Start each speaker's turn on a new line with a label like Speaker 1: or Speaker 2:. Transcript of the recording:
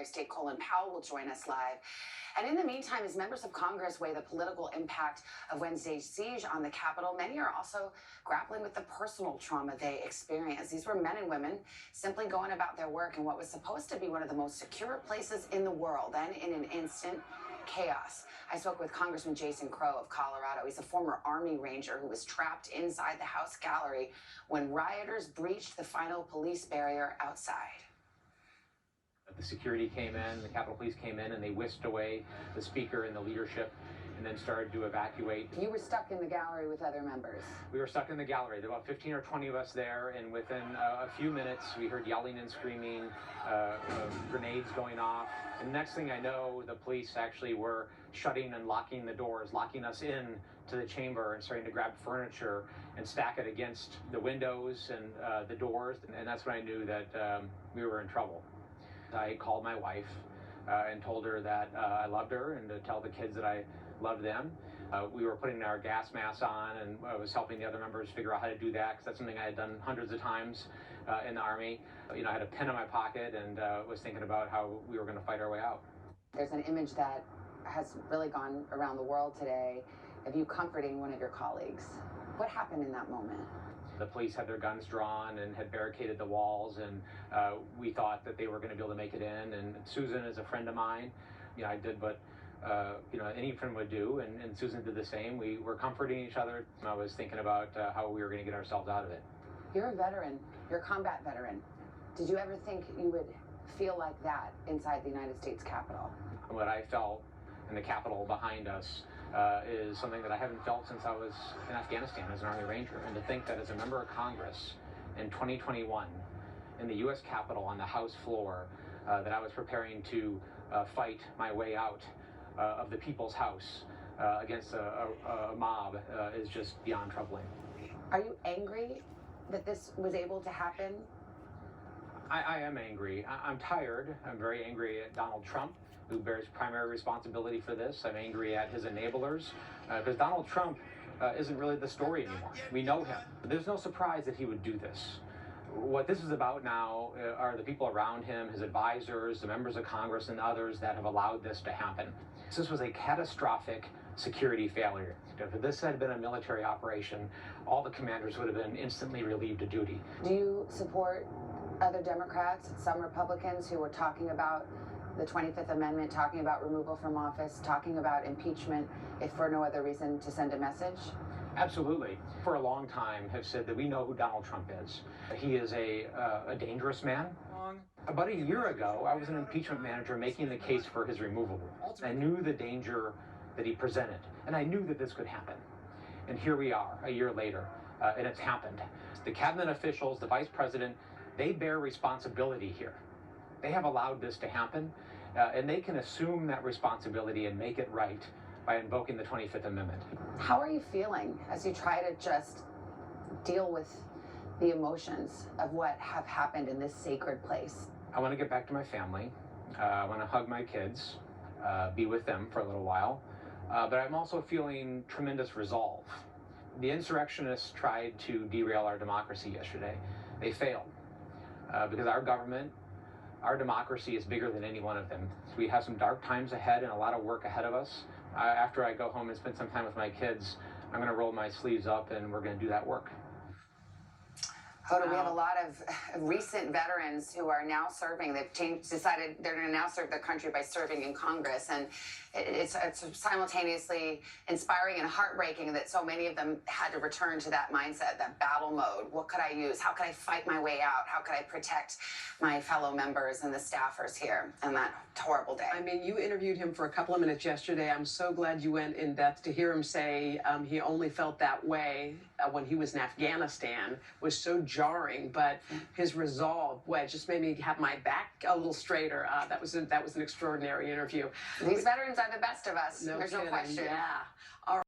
Speaker 1: State Colin Powell will join us live. And in the meantime, as members of Congress weigh the political impact of Wednesday's siege on the Capitol, many are also grappling with the personal trauma they experienced. These were men and women simply going about their work in what was supposed to be one of the most secure places in the world. Then, in an instant, chaos. I spoke with Congressman Jason Crow of Colorado. He's a former Army Ranger who was trapped inside the House gallery when rioters breached the final police barrier outside.
Speaker 2: The security came in, the Capitol Police came in, and they whisked away the speaker and the leadership and then started to evacuate.
Speaker 1: You were stuck in the gallery with other members.
Speaker 2: We were stuck in the gallery. There were about 15 or 20 of us there, and within a few minutes, we heard yelling and screaming, grenades going off. And the next thing I know, the police actually were shutting and locking the doors, locking us in to the chamber and starting to grab furniture and stack it against the windows and the doors. And that's when I knew that we were in trouble. I called my wife and told her that I loved her and to tell the kids that I loved them. We were putting our gas masks on, and I was helping the other members figure out how to do that, because that's something I had done hundreds of times in the Army. You know, I had a pen in my pocket and was thinking about how we were going to fight our way out.
Speaker 1: There's an image that has really gone around the world today of you comforting one of your colleagues. What happened in that moment?
Speaker 2: The police had their guns drawn and had barricaded the walls, and we thought that they were going to be able to make it in. And Susan is a friend of mine. You know, I did what any friend would do, and Susan did the same. We were comforting each other. I was thinking about how we were going to get ourselves out of it.
Speaker 1: You're a veteran. You're a combat veteran. Did you ever think you would feel like that inside the United States Capitol?
Speaker 2: What I felt in the Capitol behind us is something that I haven't felt since I was in Afghanistan as an Army Ranger. And to think that as a member of Congress in 2021, in the U.S. Capitol on the House floor, that I was preparing to fight my way out of the People's House against a mob is just beyond troubling.
Speaker 1: Are you angry that this was able to happen?
Speaker 2: I am angry. I'm tired. I'm very angry at Donald Trump, who bears primary responsibility for this. I'm angry at his enablers, because Donald Trump isn't really the story anymore. We know him. There's no surprise that he would do this. What this is about now are the people around him, his advisors, the members of Congress, and others that have allowed this to happen. This was a catastrophic security failure. If this had been a military operation, all the commanders would have been instantly relieved of duty.
Speaker 1: Do you support other Democrats, some Republicans who were talking about the 25th Amendment, talking about removal from office, talking about impeachment, if for no other reason to send a message?
Speaker 2: Absolutely. For a long time have said that we know who Donald Trump is. He is a dangerous man. About a year ago, I was an impeachment manager making the case for his removal. I knew the danger that he presented, and I knew that this could happen. And here we are, a year later, and it's happened. The cabinet officials, the vice president, they bear responsibility here. They have allowed this to happen, and they can assume that responsibility and make it right by invoking the 25th Amendment.
Speaker 1: How are you feeling as you try to just deal with the emotions of what have happened in this sacred place?
Speaker 2: I want to get back to my family. I want to hug my kids, be with them for a little while. But I'm also feeling tremendous resolve. The insurrectionists tried to derail our democracy yesterday. They failed because our government, our democracy is bigger than any one of them. We have some dark times ahead and a lot of work ahead of us. After I go home and spend some time with my kids, I'm going to roll my sleeves up and we're going to do that work.
Speaker 1: Hoda, we have a lot of recent veterans who are now serving. They've decided they're going to now serve their country by serving in Congress. And it's simultaneously inspiring and heartbreaking that so many of them had to return to that mindset, that battle mode. What could I use? How could I fight my way out? How could I protect my fellow members and the staffers here on that horrible day?
Speaker 3: I mean, you interviewed him for a couple of minutes yesterday. I'm so glad you went in depth. To hear him say he only felt that way when he was in Afghanistan was so jarring, but his resolve, boy, it just made me have my back a little straighter. That was an extraordinary interview.
Speaker 1: These veterans are the best of us.
Speaker 3: No
Speaker 1: There's
Speaker 3: kidding.
Speaker 1: no question.
Speaker 3: Yeah.